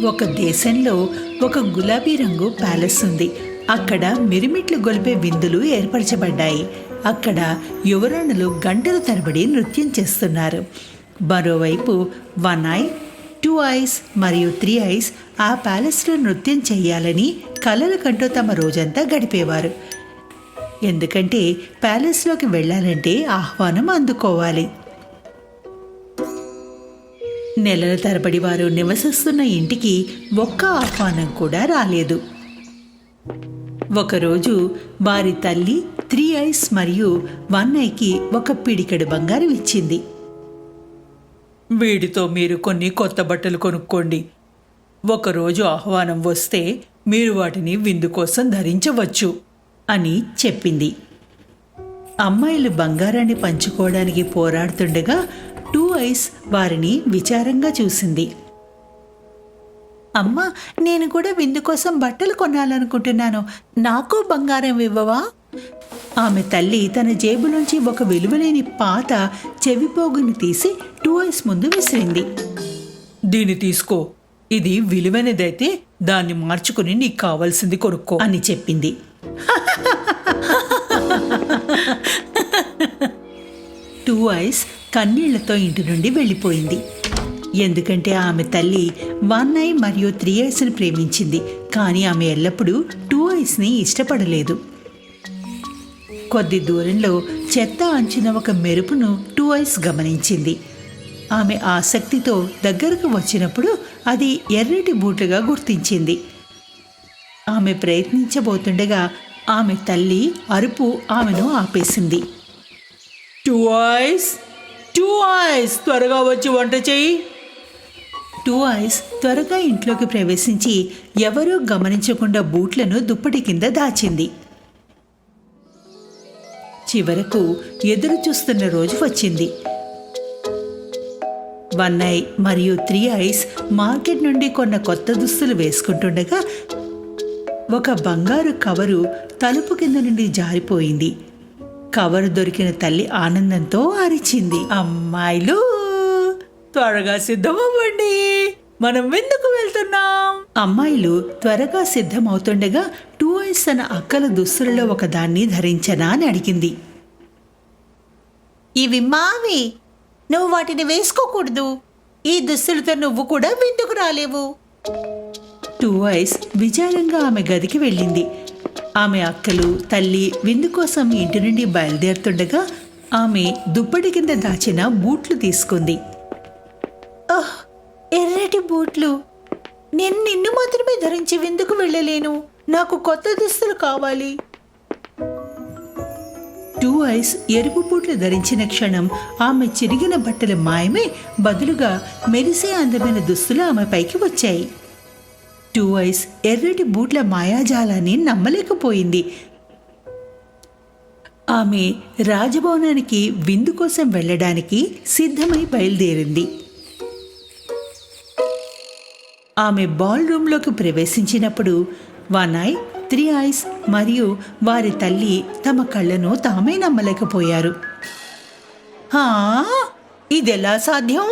ఒక దేశంలో ఒక గులాబీ రంగు ప్యాలెస్ ఉంది. అక్కడ మిరిమిట్లు గొలిపే విందులు ఏర్పరచబడ్డాయి. అక్కడ యువరాణులు గంటల తరబడి నృత్యం చేస్తున్నారు. మరోవైపు 1 ఐ 2 ఐస్ మరియు 3 ఐస్ ఆ ప్యాలెస్లో నృత్యం చేయాలని కలలు కంటూ తమ రోజంతా గడిపేవారు. ఎందుకంటే ప్యాలెస్లోకి వెళ్ళాలంటే ఆహ్వానం అందుకోవాలి. నెలల తరబడి వారు నివసిస్తున్న ఇంటికి ఒక్క ఆహ్వానం కూడా రాలేదు. ఒకరోజు వారి తల్లి 3 ఐస్ మరియు 1 ఐకి ఒక పిడికెడు బంగారం ఇచ్చింది. వీటితో మీరు కొన్ని కొత్త బట్టలు కొనుక్కోండి. ఒకరోజు ఆహ్వానం వస్తే మీరు వాటిని విందు కోసం ధరించవచ్చు అని చెప్పింది. అమ్మాయిలు బంగారాన్ని పంచుకోవడానికి పోరాడుతుండగా 2 ఐస్ వారిని విచారంగా చూసింది. అమ్మా, నేను కూడా విందు కోసం బట్టలు కొనాలనుకుంటున్నాను. నాకు బంగారం ఇవ్వవా? ఆమె తల్లి తన జేబులోంచి ఒక విలువలేని పాత చెవిపోగుని తీసి 2 ఐస్ ముందు విసిరింది. దీన్ని తీసుకో, ఇది విలువైనదైతే దాన్ని మార్చుకుని నీకు కావాల్సింది కొనుక్కో అని చెప్పింది. 2 ఐస్ కన్నీళ్లతో ఇంటి నుండి వెళ్ళిపోయింది. ఎందుకంటే ఆమె తల్లి 1 ఐ మరియు 3 ఐస్ని ప్రేమించింది, కానీ ఆమె ఎల్లప్పుడూ 2 ఐస్ని ఇష్టపడలేదు. కొద్ది దూరంలో చెత్త అంచిన ఒక మెరుపును 2 ఐస్ గమనించింది. ఆమె ఆసక్తితో దగ్గరకు వచ్చినప్పుడు అది ఎర్రటి బూట్లుగా గుర్తించింది. ఆమె ప్రయత్నించబోతుండగా ఆమె తల్లి అరుపు ఆమెను ఆపేసింది. 2 ఐస్, 2 ఐస్, త్వరగా వచ్చి వంట చెయ్యి. 2 ఐస్ త్వరగా ఇంట్లోకి ప్రవేశించి ఎవరూ గమనించకుండా బూట్లను దుప్పటి కింద దాచింది. చివరకు ఎదురు చూస్తున్న రోజు వచ్చింది. 1 ఐ మరియు 3 ఐస్ మార్కెట్ నుండి కొన్న కొత్త దుస్తులు వేసుకుంటుండగా ఒక బంగారు కవరు తలుపు కింద నుండి జారిపోయింది. కవరు దొరికిన తల్లి ఆనందంతో అరిచింది. అమ్మాయిలు, త్వరగా సిద్ధమవ్వండి, మనం విందుకు వెళ్తున్నాం. అమ్మాయిలు త్వరగా సిద్ధమవుతుండగా 2 ఐస్ తన అక్కల దుస్తులలో ఒకదాన్ని ధరించనా అని అడిగింది. ఇవి మావి, నువ్వు వాటిని వేసుకోకూడదు. ఈ దుస్తులతో నువ్వు కూడా విందుకు రాలేవు. 2 ఐస్ విచారంగా ఆమె గదికి వెళ్ళింది. ఆమె అక్కలు తల్లి విందు కోసం ఇంటి నుండి బయలుదేరుతుండగా ఆమె దుప్పటి కింద దాచిన బూట్లు తీసుకుంది. ఎర్రటి బూట్లు, నేను నిన్ను మాత్రమే ధరించి విందుకు వెళ్ళలేను. నాకు కొత్త దుస్తులు కావాలి. 2 ఐస్ ఎరుపు బూట్లు ధరించిన క్షణం ఆమె చిరిగిన బట్టలు మాయమే, బదులుగా మెరిసే అందమైన దుస్తులు ఆమె పైకి వచ్చాయి. 2 ఐస్ ఎర్రటి బూట్ల మాయాజాలాన్ని నమ్మలేకపోయింది. ఆమె రాజభవనానికి విందు కోసం వెళ్ళడానికి సిద్ధమై బయలుదేరింది. ఆమె బాల్ రూమ్లోకి ప్రవేశించినప్పుడు 1 ఐ 3 ఐస్ మరియు వారి తల్లి తమ కళ్ళను తామే నమ్మలేకపోయారు. ఇదెలా సాధ్యం?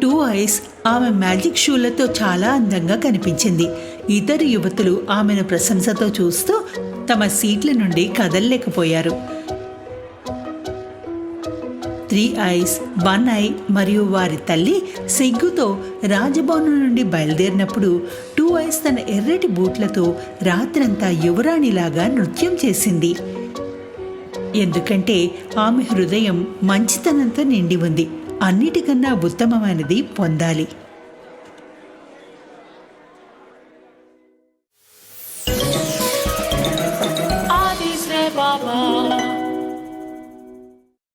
2 ఐస్ ఆమె మ్యాజిక్ షూలతో చాలా అందంగా కనిపించింది. ఇతర యువతులు ఆమెను ప్రశంసతో చూస్తూ తమ సీట్ల నుండి కదలలేకపోయారు. 3 ఐస్ 1 ఐ మరియు వారి తల్లి సిగ్గుతో రాజభవనం నుండి బయలుదేరినప్పుడు 2 ఐస్ తన ఎర్రటి బూట్లతో రాత్రంతా యువరాణిలాగా నృత్యం చేసింది. ఎందుకంటే ఆమె హృదయం మంచితనంతో నిండి ఉంది. అన్నిటికన్నా ఉత్తమమైనది పొందాలి.